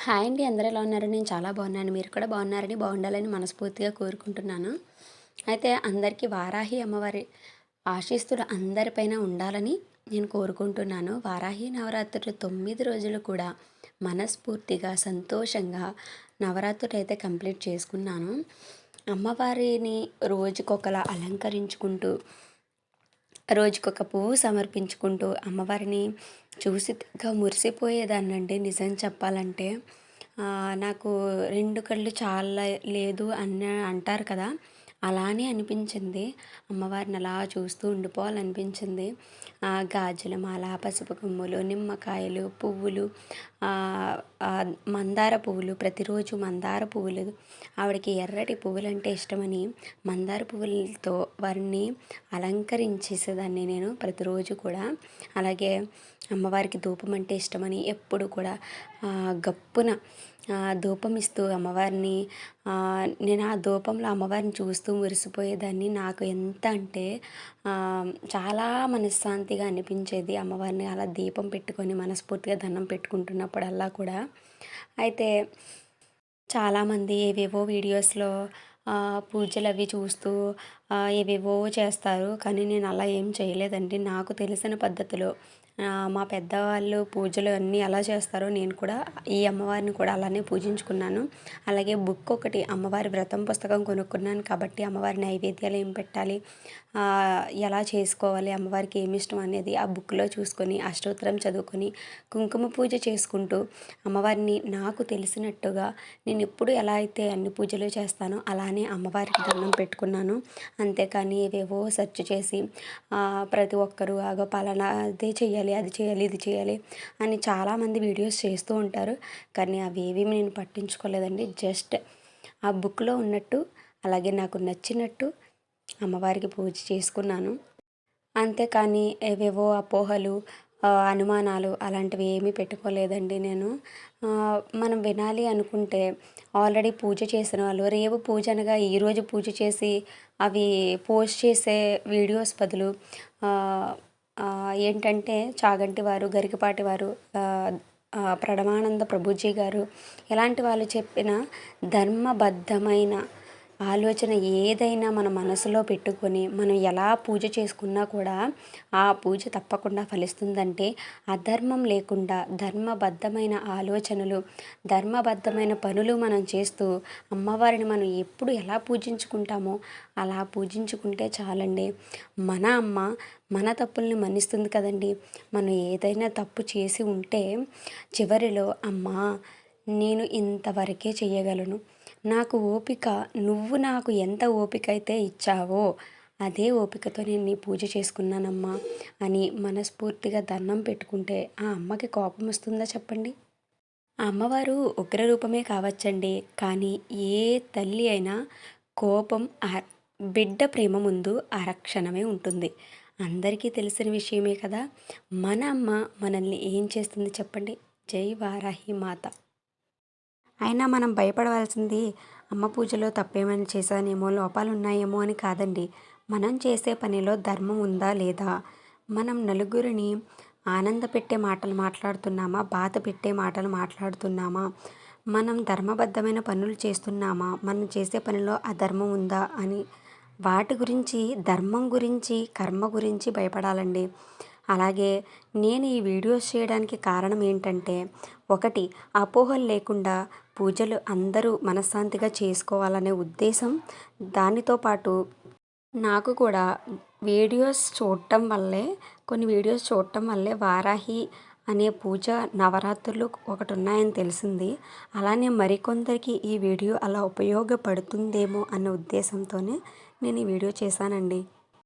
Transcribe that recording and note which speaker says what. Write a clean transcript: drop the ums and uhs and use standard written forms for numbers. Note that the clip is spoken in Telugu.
Speaker 1: హాయ్ అండి. అందరూ ఎలా ఉన్నారు? నేను చాలా బాగున్నాను. మీరు కూడా బాగున్నారని, బాగుండాలని మనస్ఫూర్తిగా కోరుకుంటున్నాను. అయితే అందరికీ వారాహి అమ్మవారి ఆశీస్సులు అందరిపైన ఉండాలని నేను కోరుకుంటున్నాను. వారాహి నవరాత్రులు 9 రోజులు కూడా మనస్ఫూర్తిగా, సంతోషంగా నవరాత్రులు అయితే కంప్లీట్ చేసుకున్నాను. అమ్మవారిని రోజుకొకలా అలంకరించుకుంటూ, రోజుకొక పువ్వు సమర్పించుకుంటూ అమ్మవారిని చూసి తెగ మురిసిపోయేదాన్నండి నిజం చెప్పాలంటే. నాకు 2 కళ్ళు చాలలేదు అని అంటారు కదా! అలానే అనిపించింది. అమ్మవారిని అలా చూస్తూ ఉండిపోవాలనిపించింది. గాజుల మాల, పసుపు కొమ్ములు, నిమ్మకాయలు, పువ్వులు, మందార పువ్వులు, ప్రతిరోజు మందార పువ్వులు, ఆవిడకి ఎర్రటి పువ్వులంటే ఇష్టమని మందార పువ్వులతో వారిని అలంకరించేసేదాన్ని నేను ప్రతిరోజు కూడా. అలాగే అమ్మవారికి ధూపం అంటే ఇష్టమని ఎప్పుడు కూడా గప్పున ధూపం ఇస్తూ అమ్మవారిని, నేను ఆ ధూపంలో అమ్మవారిని చూస్తూ మురిసిపోయేదాన్ని. నాకు ఎంత అంటే చాలా మనశ్శాంతిగా అనిపించేది అమ్మవారిని అలా దీపం పెట్టుకొని మనస్ఫూర్తిగా దండం పెట్టుకుంటున్నప్పుడల్లా కూడా. అయితే చాలామంది ఏవేవో వీడియోస్‌లో పూజలవి చూస్తూ ఏవేవో చేస్తారు. కానీ నేను అలా ఏం చేయలేదండి. నాకు తెలిసిన పద్ధతిలో మా పెద్దవాళ్ళు పూజలు అన్నీ ఎలా చేస్తారో నేను కూడా ఈ అమ్మవారిని కూడా అలానే పూజించుకున్నాను. అలాగే బుక్ ఒకటి అమ్మవారి వ్రతం పుస్తకం కొనుక్కున్నాను కాబట్టి అమ్మవారి నైవేద్యాలు ఏం పెట్టాలి, ఎలా చేసుకోవాలి, అమ్మవారికి ఏమి ఇష్టం అనేది ఆ బుక్‌లో చూసుకొని అష్టోత్తరం చదువుకొని కుంకుమ పూజ చేసుకుంటూ అమ్మవారిని నాకు తెలిసినట్టుగా నేను ఎప్పుడు ఎలా అయితే అన్ని పూజలు చేస్తానో అలానే అమ్మవారికి దండం పెట్టుకున్నాను. అంతేకాని ఏవేవో సెర్చ్ చేసి ప్రతి ఒక్కరు ఆగో పలానా అదే చేయాలి, అది చేయాలి, ఇది చేయాలి అని చాలామంది వీడియోస్ చేస్తూ ఉంటారు. కానీ అవేవి నేను పట్టించుకోలేదండి. జస్ట్ ఆ బుక్‌లో ఉన్నట్టు అలాగే నాకు నచ్చినట్టు అమ్మవారికి పూజ చేసుకున్నాను. అంతేకానీ ఏవేవో అపోహలు, అనుమానాలు అలాంటివి ఏమీ పెట్టుకోలేదండి నేను. మనం వినాలి అనుకుంటే ఆల్రెడీ పూజ చేసిన వాళ్ళు రేపు పూజ అనగా ఈరోజు పూజ చేసి అవి పోస్ట్ చేసే వీడియోస్ బదులు ఏంటంటే చాగంటి వారు, గరికపాటి వారు, ప్రణవానంద ప్రభుజీ గారు ఇలాంటి వాళ్ళు చెప్పిన ధర్మబద్ధమైన ఆలోచన ఏదైనా మన మనసులో పెట్టుకొని మనం ఎలా పూజ చేసుకున్నా కూడా ఆ పూజ తప్పకుండా ఫలిస్తుందంటే, అధర్మం లేకుండా ధర్మబద్ధమైన ఆలోచనలు, ధర్మబద్ధమైన పనులు మనం చేస్తూ అమ్మవారిని మనం ఎప్పుడు ఎలా పూజించుకుంటామో అలా పూజించుకుంటే చాలండి. మన అమ్మ మన తప్పుల్ని మన్నిస్తుంది కదండి. మనం ఏదైనా తప్పు చేసి ఉంటే చివరిలో అమ్మా నేను ఇంతవరకే చెయ్యగలను, నాకు ఓపిక నువ్వు నాకు ఎంత ఓపిక అయితే ఇచ్చావో అదే ఓపికతో నేను నీ పూజ చేసుకున్నానమ్మా అని మనస్ఫూర్తిగా దండం పెట్టుకుంటే ఆ అమ్మకి కోపం వస్తుందా చెప్పండి? ఆ అమ్మవారు ఉగ్రరూపమే కావచ్చండి. కానీ ఏ తల్లి అయినా కోపం బిడ్డ ప్రేమ ముందు అరక్షణమే ఉంటుంది. అందరికీ తెలిసిన విషయమే కదా! మన అమ్మ మనల్ని ఏం చేస్తుంది చెప్పండి? జై వారాహి మాత. అయినా మనం భయపడవలసింది అమ్మ పూజలో తప్పేమైనా చేశానేమో, లోపాలున్నాయేమో అని కాదండి. మనం చేసే పనిలో ధర్మం ఉందా లేదా? మనం నలుగురిని ఆనందపెట్టే మాటలు మాట్లాడుతున్నామా? బాధ పెట్టే మాటలు మాట్లాడుతున్నామా? మనం ధర్మబద్ధమైన పనులు చేస్తున్నామా? మనం చేసే పనిలో అధర్మం ఉందా అని వాటి గురించి, ధర్మం గురించి, కర్మ గురించి భయపడాలండి. అలాగే నేను ఈ వీడియోస్ చేయడానికి కారణం ఏంటంటే, ఒకటి అపోహలు లేకుండా పూజలు అందరూ మనశ్శాంతిగా చేసుకోవాలనే ఉద్దేశం. దానితో పాటు నాకు కూడా వీడియోస్ చూడటం వల్లే, కొన్ని వీడియోస్ చూడటం వల్లే వారాహి అనే పూజ నవరాత్రులు ఒకటి ఉన్నాయని తెలిసింది. అలానే మరికొందరికి ఈ వీడియో అలా ఉపయోగపడుతుందేమో అన్న ఉద్దేశంతోనే నేను ఈ వీడియో చేశానండి.